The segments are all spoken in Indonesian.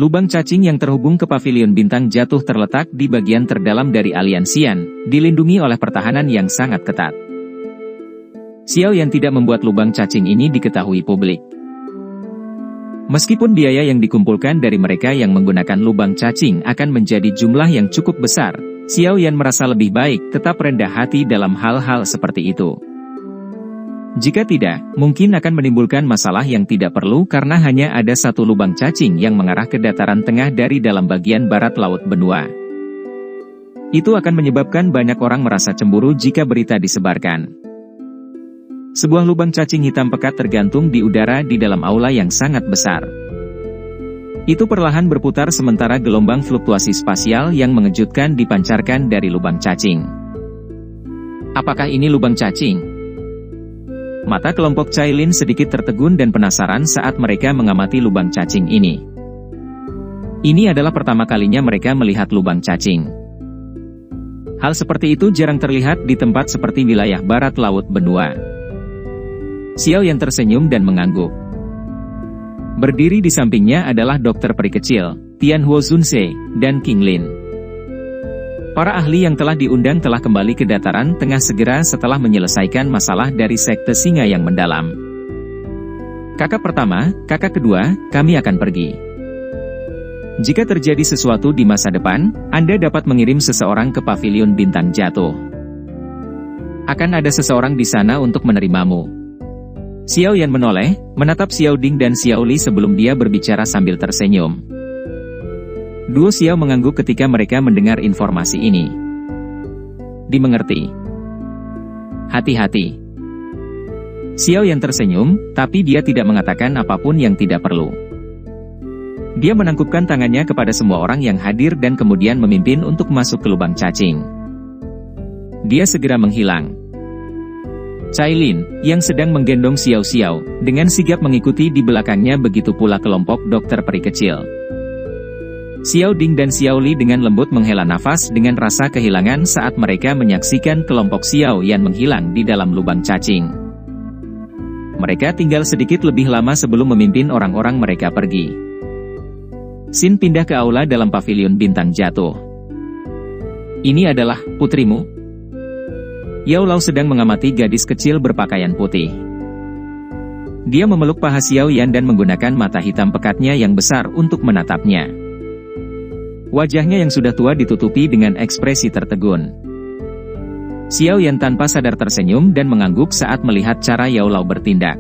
Lubang cacing yang terhubung ke pavilion bintang jatuh terletak di bagian terdalam dari alian Xian, dilindungi oleh pertahanan yang sangat ketat. Xiao Yan tidak membuat lubang cacing ini diketahui publik. Meskipun biaya yang dikumpulkan dari mereka yang menggunakan lubang cacing akan menjadi jumlah yang cukup besar, Xiao Yan merasa lebih baik tetap rendah hati dalam hal-hal seperti itu. Jika tidak, mungkin akan menimbulkan masalah yang tidak perlu karena hanya ada satu lubang cacing yang mengarah ke dataran tengah dari dalam bagian barat laut benua. Itu akan menyebabkan banyak orang merasa cemburu jika berita disebarkan. Sebuah lubang cacing hitam pekat tergantung di udara di dalam aula yang sangat besar. Itu perlahan berputar sementara gelombang fluktuasi spasial yang mengejutkan dipancarkan dari lubang cacing. Apakah ini lubang cacing? Mata kelompok Cailin sedikit tertegun dan penasaran saat mereka mengamati lubang cacing ini. Ini adalah pertama kalinya mereka melihat lubang cacing. Hal seperti itu jarang terlihat di tempat seperti wilayah barat laut benua. Xiao Yan tersenyum dan mengangguk. Berdiri di sampingnya adalah dokter peri kecil, Tian Huo Zunse, dan King Lin. Para ahli yang telah diundang telah kembali ke dataran tengah segera setelah menyelesaikan masalah dari sekte singa yang mendalam. Kakak pertama, kakak kedua, kami akan pergi. Jika terjadi sesuatu di masa depan, Anda dapat mengirim seseorang ke pavilion bintang jatuh. Akan ada seseorang di sana untuk menerimamu. Xiao Yan menoleh, menatap Xiao Ding dan Xiao Li sebelum dia berbicara sambil tersenyum. Duo Xiao mengangguk ketika mereka mendengar informasi ini. Dimengerti. Hati-hati. Xiao Yan tersenyum, tapi dia tidak mengatakan apapun yang tidak perlu. Dia menangkupkan tangannya kepada semua orang yang hadir dan kemudian memimpin untuk masuk ke lubang cacing. Dia segera menghilang. Cailin, yang sedang menggendong Xiao Xiao, dengan sigap mengikuti di belakangnya, begitu pula kelompok dokter peri kecil. Xiao Ding dan Xiao Li dengan lembut menghela nafas dengan rasa kehilangan saat mereka menyaksikan kelompok Xiao Yan menghilang di dalam lubang cacing. Mereka tinggal sedikit lebih lama sebelum memimpin orang-orang mereka pergi. Xin pindah ke aula dalam pavilion bintang jatuh. Ini adalah putrimu? Yao Lao sedang mengamati gadis kecil berpakaian putih. Dia memeluk paha Xiao Yan dan menggunakan mata hitam pekatnya yang besar untuk menatapnya. Wajahnya yang sudah tua ditutupi dengan ekspresi tertegun. Xiao Yan tanpa sadar tersenyum dan mengangguk saat melihat cara Yao Lao bertindak.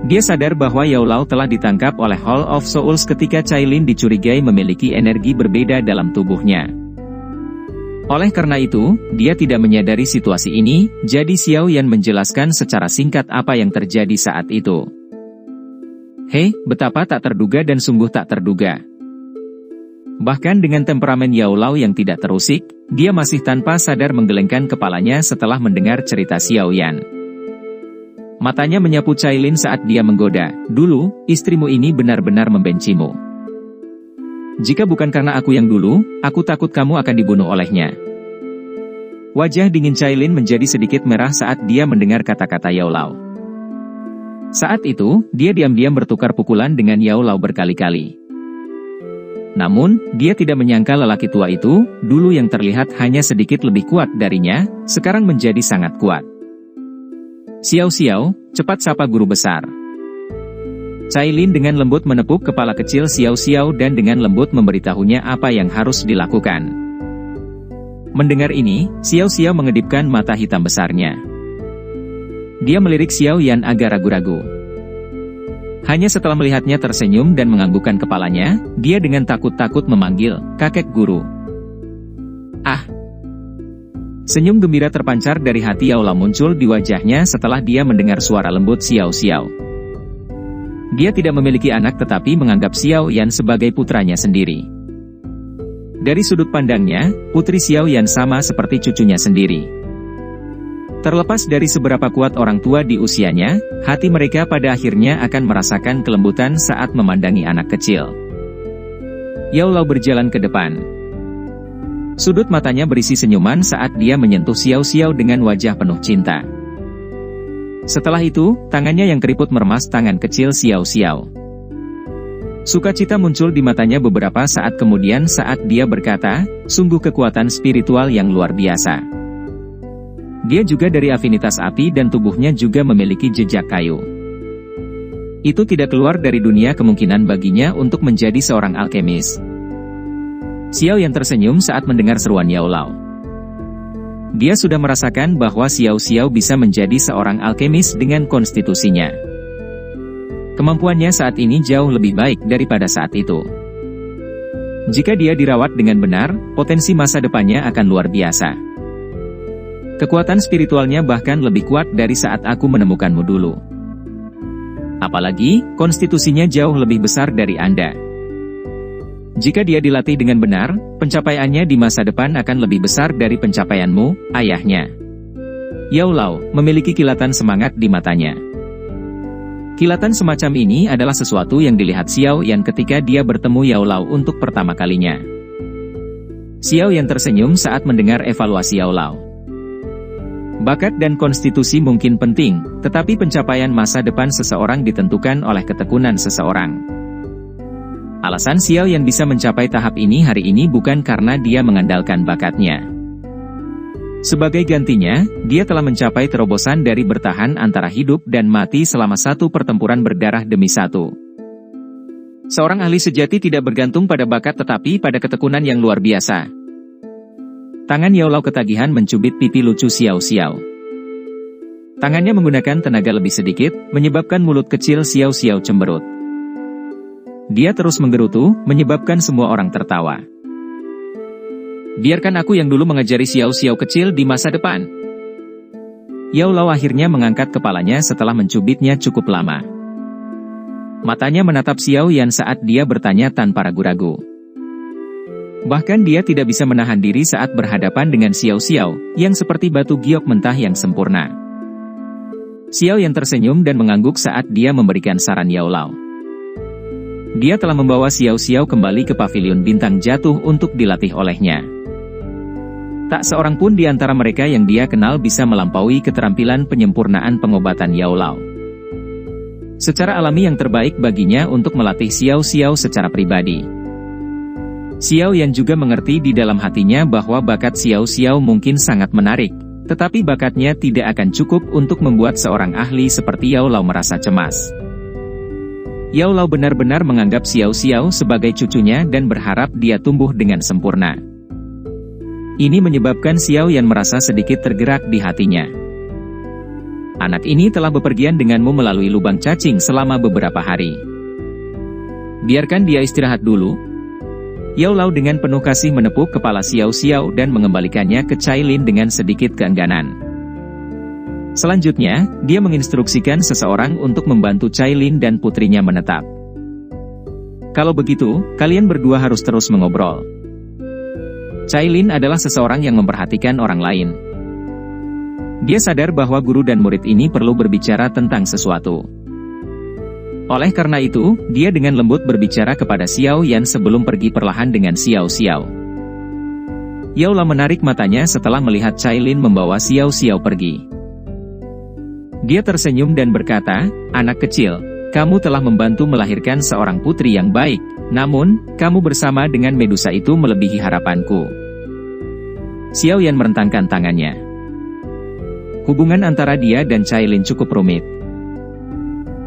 Dia sadar bahwa Yao Lao telah ditangkap oleh Hall of Souls ketika Cailin dicurigai memiliki energi berbeda dalam tubuhnya. Oleh karena itu, dia tidak menyadari situasi ini, jadi Xiao Yan menjelaskan secara singkat apa yang terjadi saat itu. Hei, betapa tak terduga dan sungguh tak terduga. Bahkan dengan temperamen Yao Lao yang tidak terusik, dia masih tanpa sadar menggelengkan kepalanya setelah mendengar cerita Xiao Yan. Matanya menyapu Cailin saat dia menggoda, dulu, istrimu ini benar-benar membencimu. Jika bukan karena aku yang dulu, aku takut kamu akan dibunuh olehnya. Wajah dingin Cailin menjadi sedikit merah saat dia mendengar kata-kata Yao Lao. Saat itu, dia diam-diam bertukar pukulan dengan Yao Lao berkali-kali. Namun, dia tidak menyangka lelaki tua itu, dulu yang terlihat hanya sedikit lebih kuat darinya, sekarang menjadi sangat kuat. Xiao Xiao, cepat sapa guru besar. Cailin dengan lembut menepuk kepala kecil Xiao Xiao dan dengan lembut memberitahunya apa yang harus dilakukan. Mendengar ini, Xiao Xiao mengedipkan mata hitam besarnya. Dia melirik Xiao Yan agak ragu-ragu. Hanya setelah melihatnya tersenyum dan menganggukkan kepalanya, dia dengan takut-takut memanggil, "Kakek guru." Ah! Senyum gembira terpancar dari hati Yao Lao muncul di wajahnya setelah dia mendengar suara lembut Xiao Xiao. Dia tidak memiliki anak tetapi menganggap Xiao Yan sebagai putranya sendiri. Dari sudut pandangnya, putri Xiao Yan sama seperti cucunya sendiri. Terlepas dari seberapa kuat orang tua di usianya, hati mereka pada akhirnya akan merasakan kelembutan saat memandangi anak kecil. Yao Lao berjalan ke depan. Sudut matanya berisi senyuman saat dia menyentuh Xiao Xiao dengan wajah penuh cinta. Setelah itu, tangannya yang keriput meremas tangan kecil Xiao Xiao. Sukacita muncul di matanya beberapa saat kemudian saat dia berkata, sungguh kekuatan spiritual yang luar biasa. Dia juga dari afinitas api dan tubuhnya juga memiliki jejak kayu. Itu tidak keluar dari dunia kemungkinan baginya untuk menjadi seorang alkemis. Xiao Yan tersenyum saat mendengar seruan Yao Lao. Dia sudah merasakan bahwa Xiao Xiao bisa menjadi seorang alkemis dengan konstitusinya. Kemampuannya saat ini jauh lebih baik daripada saat itu. Jika dia dirawat dengan benar, potensi masa depannya akan luar biasa. Kekuatan spiritualnya bahkan lebih kuat dari saat aku menemukanmu dulu. Apalagi, konstitusinya jauh lebih besar dari Anda. Jika dia dilatih dengan benar, pencapaiannya di masa depan akan lebih besar dari pencapaianmu, ayahnya. Yao Lao memiliki kilatan semangat di matanya. Kilatan semacam ini adalah sesuatu yang dilihat Xiao Yan ketika dia bertemu Yao Lao untuk pertama kalinya. Xiao Yan tersenyum saat mendengar evaluasi Yao Lao. Bakat dan konstitusi mungkin penting, tetapi pencapaian masa depan seseorang ditentukan oleh ketekunan seseorang. Alasan Xiao Yan bisa mencapai tahap ini hari ini bukan karena dia mengandalkan bakatnya. Sebagai gantinya, dia telah mencapai terobosan dari bertahan antara hidup dan mati selama satu pertempuran berdarah demi satu. Seorang ahli sejati tidak bergantung pada bakat tetapi pada ketekunan yang luar biasa. Tangan Yao Lao ketagihan mencubit pipi lucu Xiao Xiao. Tangannya menggunakan tenaga lebih sedikit, menyebabkan mulut kecil Xiao Xiao cemberut. Dia terus menggerutu, menyebabkan semua orang tertawa. Biarkan aku yang dulu mengajari Xiao Xiao kecil di masa depan. Yao Lao akhirnya mengangkat kepalanya setelah mencubitnya cukup lama. Matanya menatap Xiao Yan saat dia bertanya tanpa ragu-ragu. Bahkan dia tidak bisa menahan diri saat berhadapan dengan Xiao Xiao, yang seperti batu giok mentah yang sempurna. Xiao Yan tersenyum dan mengangguk saat dia memberikan saran Yao Lao. Dia telah membawa Xiao Xiao kembali ke pavilion bintang jatuh untuk dilatih olehnya. Tak seorang pun di antara mereka yang dia kenal bisa melampaui keterampilan penyempurnaan pengobatan Yao Lao. Secara alami yang terbaik baginya untuk melatih Xiao Xiao secara pribadi. Xiao Yan juga mengerti di dalam hatinya bahwa bakat Xiao Xiao mungkin sangat menarik, tetapi bakatnya tidak akan cukup untuk membuat seorang ahli seperti Yao Lao merasa cemas. Yao Lao benar-benar menganggap Xiao Xiao sebagai cucunya dan berharap dia tumbuh dengan sempurna. Ini menyebabkan Xiao Yan merasa sedikit tergerak di hatinya. Anak ini telah bepergian denganmu melalui lubang cacing selama beberapa hari. Biarkan dia istirahat dulu. Yao Lao dengan penuh kasih menepuk kepala Xiao Xiao dan mengembalikannya ke Cailin dengan sedikit keengganan. Selanjutnya, dia menginstruksikan seseorang untuk membantu Cailin dan putrinya menetap. Kalau begitu, kalian berdua harus terus mengobrol. Cailin adalah seseorang yang memperhatikan orang lain. Dia sadar bahwa guru dan murid ini perlu berbicara tentang sesuatu. Oleh karena itu, dia dengan lembut berbicara kepada Xiao Yan sebelum pergi perlahan dengan Xiao Xiao. Yao Lao menarik matanya setelah melihat Cailin membawa Xiao Xiao pergi. Dia tersenyum dan berkata, "Anak kecil, kamu telah membantu melahirkan seorang putri yang baik, namun, kamu bersama dengan Medusa itu melebihi harapanku." Xiao Yan merentangkan tangannya. Hubungan antara dia dan Cailin cukup rumit.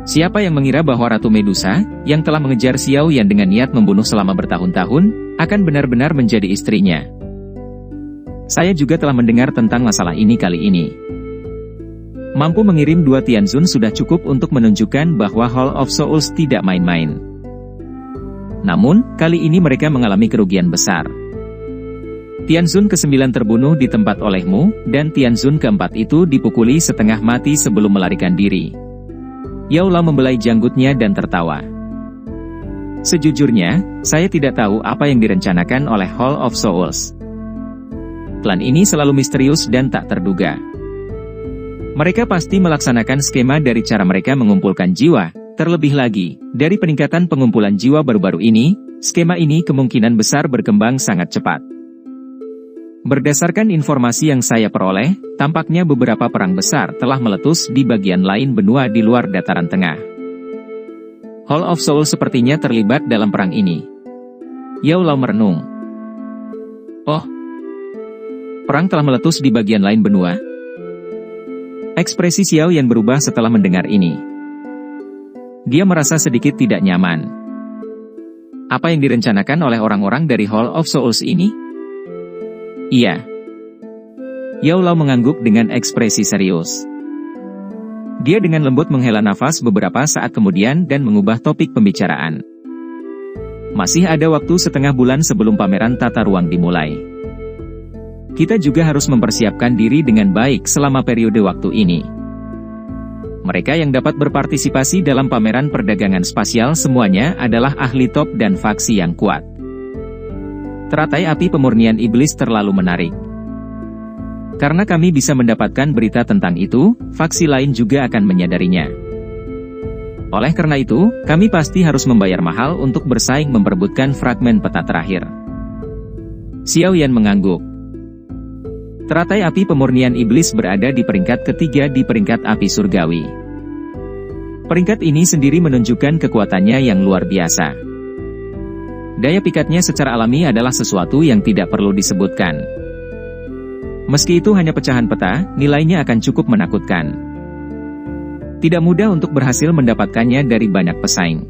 Siapa yang mengira bahwa Ratu Medusa, yang telah mengejar Xiao Yan dengan niat membunuh selama bertahun-tahun, akan benar-benar menjadi istrinya? Saya juga telah mendengar tentang masalah ini kali ini. Mampu mengirim 2 Tianzun sudah cukup untuk menunjukkan bahwa Hall of Souls tidak main-main. Namun, kali ini mereka mengalami kerugian besar. Tianzun ke-9 terbunuh di tempat olehmu, dan Tianzun ke-4 itu dipukuli setengah mati sebelum melarikan diri. Yao Lao membelai janggutnya dan tertawa. Sejujurnya, saya tidak tahu apa yang direncanakan oleh Hall of Souls. Klan ini selalu misterius dan tak terduga. Mereka pasti melaksanakan skema dari cara mereka mengumpulkan jiwa. Terlebih lagi, dari peningkatan pengumpulan jiwa baru-baru ini, skema ini kemungkinan besar berkembang sangat cepat. Berdasarkan informasi yang saya peroleh, tampaknya beberapa perang besar telah meletus di bagian lain benua di luar dataran tengah. Hall of Soul sepertinya terlibat dalam perang ini. Yao Lao merenung. Oh, perang telah meletus di bagian lain benua. Ekspresi Xiao Yan berubah setelah mendengar ini. Dia merasa sedikit tidak nyaman. Apa yang direncanakan oleh orang-orang dari Hall of Souls ini? Iya. Yao Lao mengangguk dengan ekspresi serius. Dia dengan lembut menghela nafas beberapa saat kemudian dan mengubah topik pembicaraan. Masih ada waktu setengah bulan sebelum pameran tata ruang dimulai. Kita juga harus mempersiapkan diri dengan baik selama periode waktu ini. Mereka yang dapat berpartisipasi dalam pameran perdagangan spasial semuanya adalah ahli top dan faksi yang kuat. Teratai api pemurnian iblis terlalu menarik. Karena kami bisa mendapatkan berita tentang itu, faksi lain juga akan menyadarinya. Oleh karena itu, kami pasti harus membayar mahal untuk bersaing memperebutkan fragmen peta terakhir. Xiao Yan mengangguk. Teratai api pemurnian iblis berada di peringkat ketiga di peringkat api surgawi. Peringkat ini sendiri menunjukkan kekuatannya yang luar biasa. Daya pikatnya secara alami adalah sesuatu yang tidak perlu disebutkan. Meski itu hanya pecahan peta, nilainya akan cukup menakutkan. Tidak mudah untuk berhasil mendapatkannya dari banyak pesaing.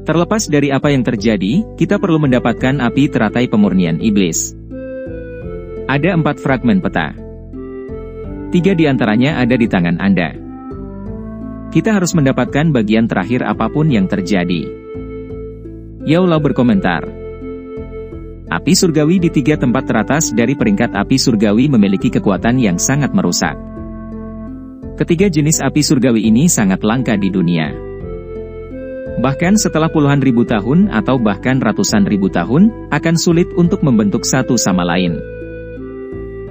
Terlepas dari apa yang terjadi, kita perlu mendapatkan api teratai pemurnian iblis. Ada 4 fragmen peta. 3 di antaranya ada di tangan Anda. Kita harus mendapatkan bagian terakhir apapun yang terjadi. Yao Lao berkomentar. Api surgawi di 3 tempat teratas dari peringkat api surgawi memiliki kekuatan yang sangat merusak. Ketiga jenis api surgawi ini sangat langka di dunia. Bahkan setelah puluhan ribu tahun atau bahkan ratusan ribu tahun, akan sulit untuk membentuk satu sama lain.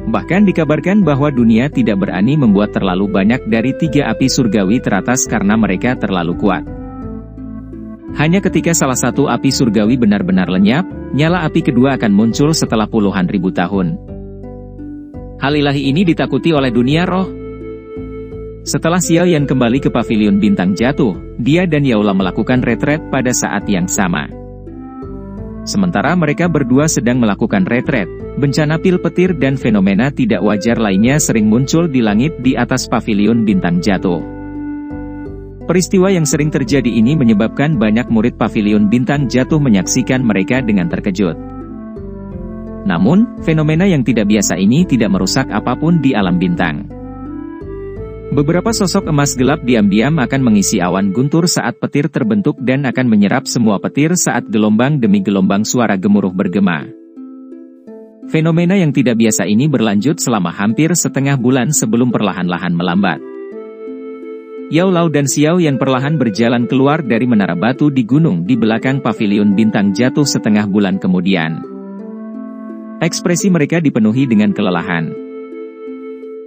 Bahkan dikabarkan bahwa dunia tidak berani membuat terlalu banyak dari 3 api surgawi teratas karena mereka terlalu kuat. Hanya ketika salah satu api surgawi benar-benar lenyap, nyala api kedua akan muncul setelah puluhan ribu tahun. Hal ilahi ini ditakuti oleh dunia roh. Setelah Xiao Yan kembali ke pavilion bintang jatuh, dia dan Yao Lao melakukan retret pada saat yang sama. Sementara mereka berdua sedang melakukan retret, bencana pil petir dan fenomena tidak wajar lainnya sering muncul di langit di atas pavilion bintang jatuh. Peristiwa yang sering terjadi ini menyebabkan banyak murid pavilion bintang jatuh menyaksikan mereka dengan terkejut. Namun, fenomena yang tidak biasa ini tidak merusak apapun di alam bintang. Beberapa sosok emas gelap diam-diam akan mengisi awan guntur saat petir terbentuk dan akan menyerap semua petir saat gelombang demi gelombang suara gemuruh bergema. Fenomena yang tidak biasa ini berlanjut selama hampir setengah bulan sebelum perlahan-lahan melambat. Yao Lao dan Xiao Yan perlahan berjalan keluar dari menara batu di gunung di belakang pavilion bintang jatuh setengah bulan kemudian. Ekspresi mereka dipenuhi dengan kelelahan.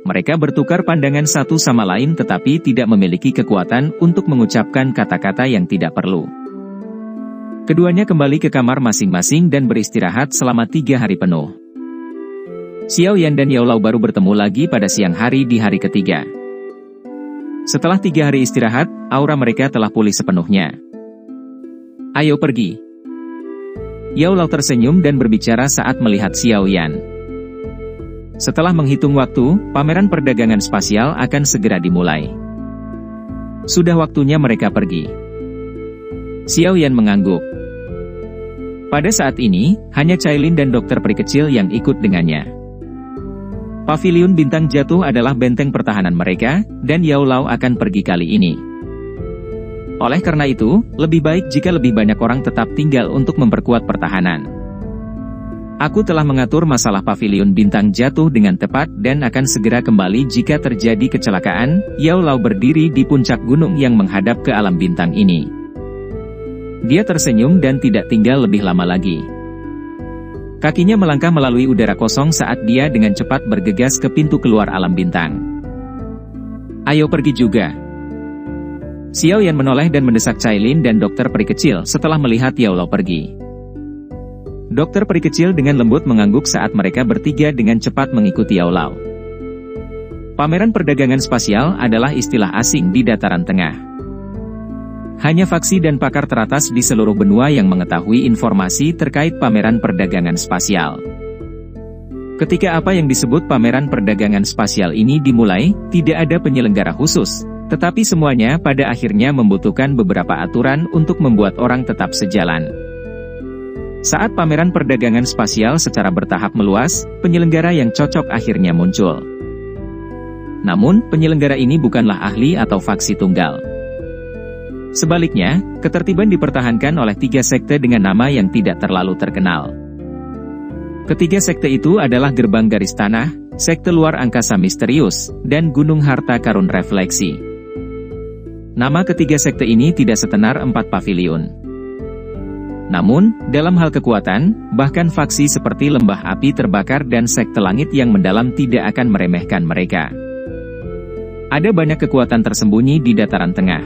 Mereka bertukar pandangan satu sama lain tetapi tidak memiliki kekuatan untuk mengucapkan kata-kata yang tidak perlu. Keduanya kembali ke kamar masing-masing dan beristirahat selama 3 hari penuh. Xiao Yan dan Yao Lao baru bertemu lagi pada siang hari di hari ketiga. Setelah 3 hari istirahat, aura mereka telah pulih sepenuhnya. Ayo pergi. Yao Lao tersenyum dan berbicara saat melihat Xiao Yan. Setelah menghitung waktu, pameran perdagangan spasial akan segera dimulai. Sudah waktunya mereka pergi. Xiao Yan mengangguk. Pada saat ini, hanya Cailin dan dokter peri kecil yang ikut dengannya. Pavilion bintang jatuh adalah benteng pertahanan mereka, dan Yao Lao akan pergi kali ini. Oleh karena itu, lebih baik jika lebih banyak orang tetap tinggal untuk memperkuat pertahanan. Aku telah mengatur masalah pavilion bintang jatuh dengan tepat dan akan segera kembali jika terjadi kecelakaan. Yao Lao berdiri di puncak gunung yang menghadap ke alam bintang ini. Dia tersenyum dan tidak tinggal lebih lama lagi. Kakinya melangkah melalui udara kosong saat dia dengan cepat bergegas ke pintu keluar alam bintang. Ayo pergi juga. Xiao Yan menoleh dan mendesak Cailin dan dokter peri kecil setelah melihat Yao Lao pergi. Dokter peri kecil dengan lembut mengangguk saat mereka bertiga dengan cepat mengikuti Yao Lao. Pameran perdagangan spasial adalah istilah asing di dataran tengah. Hanya faksi dan pakar teratas di seluruh benua yang mengetahui informasi terkait pameran perdagangan spasial. Ketika apa yang disebut pameran perdagangan spasial ini dimulai, tidak ada penyelenggara khusus, tetapi semuanya pada akhirnya membutuhkan beberapa aturan untuk membuat orang tetap sejalan. Saat pameran perdagangan spasial secara bertahap meluas, penyelenggara yang cocok akhirnya muncul. Namun, penyelenggara ini bukanlah ahli atau faksi tunggal. Sebaliknya, ketertiban dipertahankan oleh 3 sekte dengan nama yang tidak terlalu terkenal. Ketiga sekte itu adalah Gerbang Garis Tanah, Sekte Luar Angkasa Misterius, dan Gunung Harta Karun Refleksi. Nama ketiga sekte ini tidak setenar 4 pavilion. Namun, dalam hal kekuatan, bahkan faksi seperti Lembah Api Terbakar dan Sekte Langit yang mendalam tidak akan meremehkan mereka. Ada banyak kekuatan tersembunyi di dataran tengah.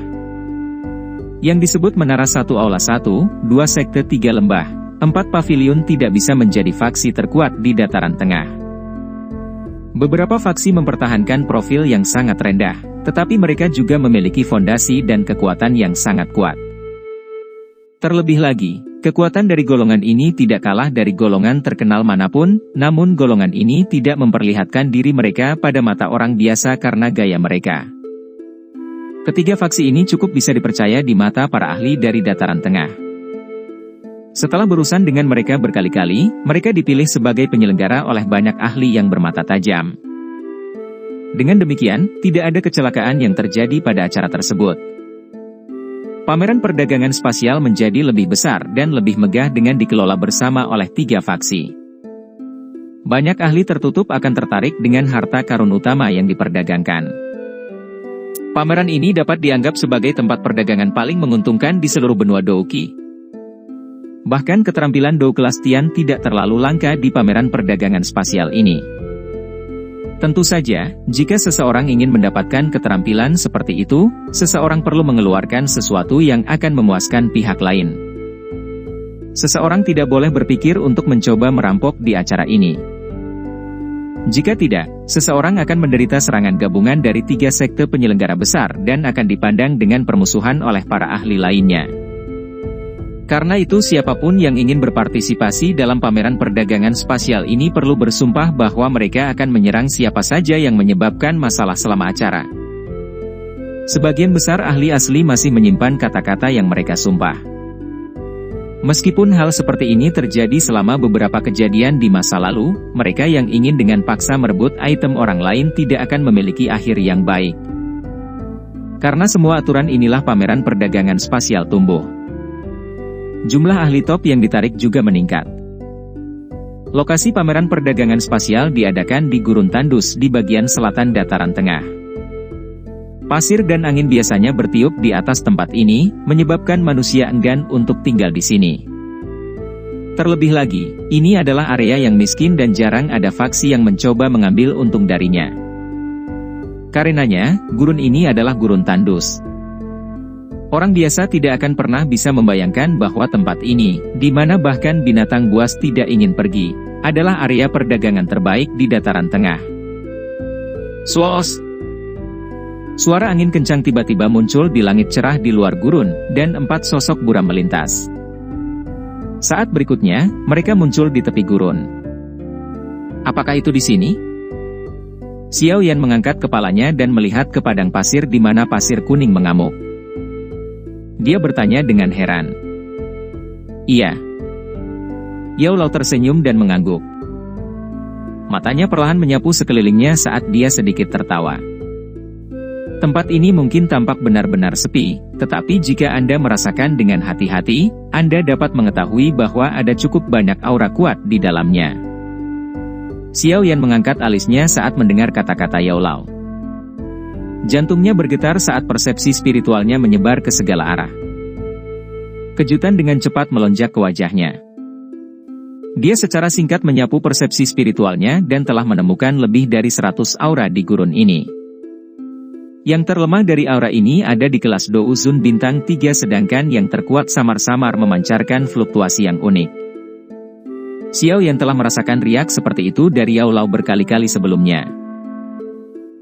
Yang disebut Menara 1 Aula 1, 2 Sekte 3 Lembah, 4 pavilion tidak bisa menjadi faksi terkuat di dataran tengah. Beberapa faksi mempertahankan profil yang sangat rendah, tetapi mereka juga memiliki fondasi dan kekuatan yang sangat kuat. Terlebih lagi, kekuatan dari golongan ini tidak kalah dari golongan terkenal manapun, namun golongan ini tidak memperlihatkan diri mereka pada mata orang biasa karena gaya mereka. Ketiga faksi ini cukup bisa dipercaya di mata para ahli dari dataran tengah. Setelah berurusan dengan mereka berkali-kali, mereka dipilih sebagai penyelenggara oleh banyak ahli yang bermata tajam. Dengan demikian, tidak ada kecelakaan yang terjadi pada acara tersebut. Pameran perdagangan spasial menjadi lebih besar dan lebih megah dengan dikelola bersama oleh 3 faksi. Banyak ahli tertutup akan tertarik dengan harta karun utama yang diperdagangkan. Pameran ini dapat dianggap sebagai tempat perdagangan paling menguntungkan di seluruh benua Douki. Bahkan keterampilan Dou kelas Tian tidak terlalu langka di pameran perdagangan spasial ini. Tentu saja, jika seseorang ingin mendapatkan keterampilan seperti itu, seseorang perlu mengeluarkan sesuatu yang akan memuaskan pihak lain. Seseorang tidak boleh berpikir untuk mencoba merampok di acara ini. Jika tidak, seseorang akan menderita serangan gabungan dari 3 sekte penyelenggara besar dan akan dipandang dengan permusuhan oleh para ahli lainnya. Karena itu siapapun yang ingin berpartisipasi dalam pameran perdagangan spasial ini perlu bersumpah bahwa mereka akan menyerang siapa saja yang menyebabkan masalah selama acara. Sebagian besar ahli asli masih menyimpan kata-kata yang mereka sumpah. Meskipun hal seperti ini terjadi selama beberapa kejadian di masa lalu, mereka yang ingin dengan paksa merebut item orang lain tidak akan memiliki akhir yang baik. Karena semua aturan inilah pameran perdagangan spasial tumbuh. Jumlah ahli top yang ditarik juga meningkat. Lokasi pameran perdagangan spasial diadakan di Gurun Tandus di bagian selatan dataran tengah. Pasir dan angin biasanya bertiup di atas tempat ini, menyebabkan manusia enggan untuk tinggal di sini. Terlebih lagi, ini adalah area yang miskin dan jarang ada faksi yang mencoba mengambil untung darinya. Karenanya, gurun ini adalah Gurun Tandus. Orang biasa tidak akan pernah bisa membayangkan bahwa tempat ini, di mana bahkan binatang buas tidak ingin pergi, adalah area perdagangan terbaik di dataran tengah. Swos! Suara angin kencang tiba-tiba muncul di langit cerah di luar gurun, dan 4 sosok buram melintas. Saat berikutnya, mereka muncul di tepi gurun. Apakah itu di sini? Xiao Yan mengangkat kepalanya dan melihat ke padang pasir di mana pasir kuning mengamuk. Dia bertanya dengan heran. Iya. Yao Lao tersenyum dan mengangguk. Matanya perlahan menyapu sekelilingnya saat dia sedikit tertawa. Tempat ini mungkin tampak benar-benar sepi, tetapi jika Anda merasakan dengan hati-hati, Anda dapat mengetahui bahwa ada cukup banyak aura kuat di dalamnya. Xiao Yan mengangkat alisnya saat mendengar kata-kata Yao Lao. Jantungnya bergetar saat persepsi spiritualnya menyebar ke segala arah. Kejutan dengan cepat melonjak ke wajahnya. Dia secara singkat menyapu persepsi spiritualnya dan telah menemukan lebih dari 100 aura di gurun ini. Yang terlemah dari aura ini ada di kelas Douzun bintang 3 sedangkan yang terkuat samar-samar memancarkan fluktuasi yang unik. Xiao Yan telah merasakan riak seperti itu dari Yao Lao berkali-kali sebelumnya.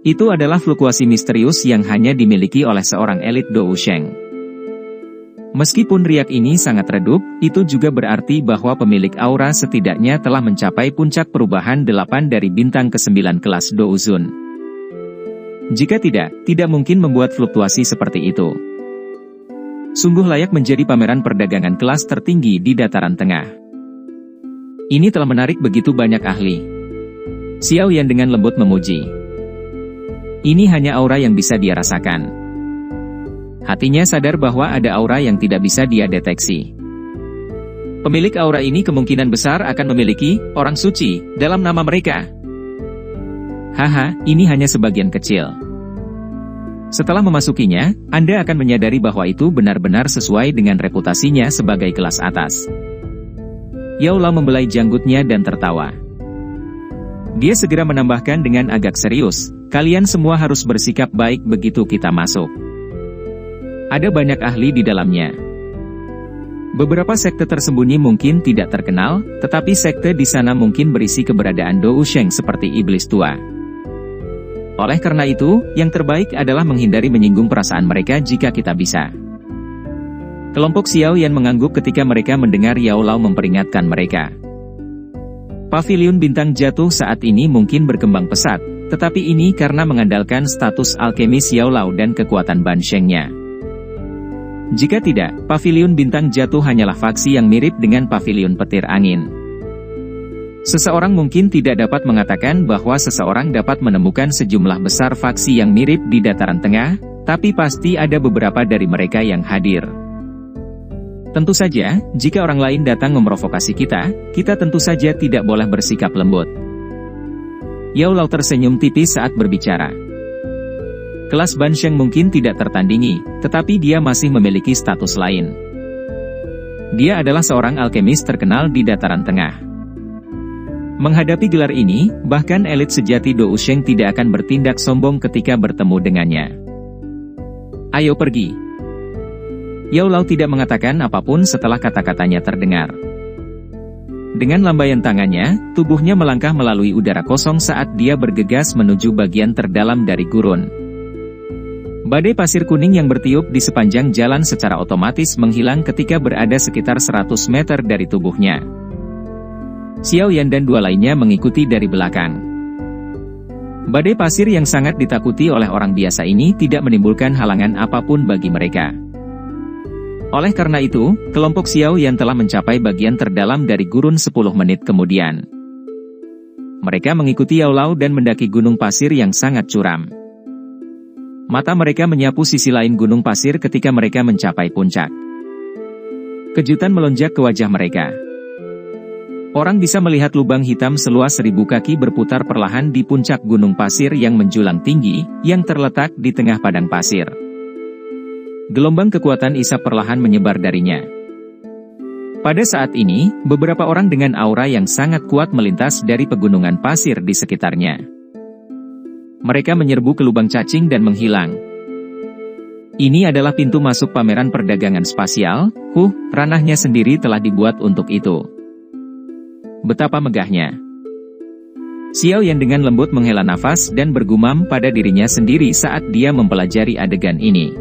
Itu adalah fluktuasi misterius yang hanya dimiliki oleh seorang elit Dou Sheng. Meskipun riak ini sangat redup, itu juga berarti bahwa pemilik aura setidaknya telah mencapai puncak perubahan 8 dari bintang ke-9 kelas Douzun. Jika tidak mungkin membuat fluktuasi seperti itu. Sungguh layak menjadi pameran perdagangan kelas tertinggi di dataran tengah. Ini telah menarik begitu banyak ahli. Xiao Yan dengan lembut memuji. Ini hanya aura yang bisa dia rasakan. Hatinya sadar bahwa ada aura yang tidak bisa dia deteksi. Pemilik aura ini kemungkinan besar akan memiliki orang suci dalam nama mereka. Haha, ini hanya sebagian kecil. Setelah memasukinya, Anda akan menyadari bahwa itu benar-benar sesuai dengan reputasinya sebagai kelas atas. Yao Lao membelai janggutnya dan tertawa. Dia segera menambahkan dengan agak serius, kalian semua harus bersikap baik begitu kita masuk. Ada banyak ahli di dalamnya. Beberapa sekte tersembunyi mungkin tidak terkenal, tetapi sekte di sana mungkin berisi keberadaan Dou Sheng seperti iblis tua. Oleh karena itu, yang terbaik adalah menghindari menyinggung perasaan mereka jika kita bisa. Kelompok Xiao Yan mengangguk ketika mereka mendengar Yao Lao memperingatkan mereka. Pavilion bintang jatuh saat ini mungkin berkembang pesat, tetapi ini karena mengandalkan status alkemis Yao Lao dan kekuatan Ban Sheng-nya. Jika tidak, pavilion bintang jatuh hanyalah faksi yang mirip dengan pavilion petir angin. Seseorang mungkin tidak dapat mengatakan bahwa seseorang dapat menemukan sejumlah besar faksi yang mirip di dataran tengah, tapi pasti ada beberapa dari mereka yang hadir. Tentu saja, jika orang lain datang memprovokasi kita tentu saja tidak boleh bersikap lembut. Yao Lao tersenyum tipis saat berbicara. Kelas Ban Sheng mungkin tidak tertandingi, tetapi dia masih memiliki status lain. Dia adalah seorang alkemis terkenal di dataran tengah. Menghadapi gelar ini, bahkan elit sejati Dou Sheng tidak akan bertindak sombong ketika bertemu dengannya. Ayo pergi. Yao Lao tidak mengatakan apapun setelah kata-katanya terdengar. Dengan lambaian tangannya, tubuhnya melangkah melalui udara kosong saat dia bergegas menuju bagian terdalam dari gurun. Badai pasir kuning yang bertiup di sepanjang jalan secara otomatis menghilang ketika berada sekitar 100 meter dari tubuhnya. Xiao Yan dan dua lainnya mengikuti dari belakang. Badai pasir yang sangat ditakuti oleh orang biasa ini tidak menimbulkan halangan apapun bagi mereka. Oleh karena itu, kelompok Xiao Yan telah mencapai bagian terdalam dari gurun 10 menit kemudian. Mereka mengikuti Yao Lao dan mendaki gunung pasir yang sangat curam. Mata mereka menyapu sisi lain gunung pasir ketika mereka mencapai puncak. Kejutan melonjak ke wajah mereka. Orang bisa melihat lubang hitam seluas 1000 kaki berputar perlahan di puncak gunung pasir yang menjulang tinggi, yang terletak di tengah padang pasir. Gelombang kekuatan isap perlahan menyebar darinya. Pada saat ini, beberapa orang dengan aura yang sangat kuat melintas dari pegunungan pasir di sekitarnya. Mereka menyerbu ke lubang cacing dan menghilang. Ini adalah pintu masuk pameran perdagangan spasial, ranahnya sendiri telah dibuat untuk itu. Betapa megahnya. Xiao Yan dengan lembut menghela nafas dan bergumam pada dirinya sendiri saat dia mempelajari adegan ini.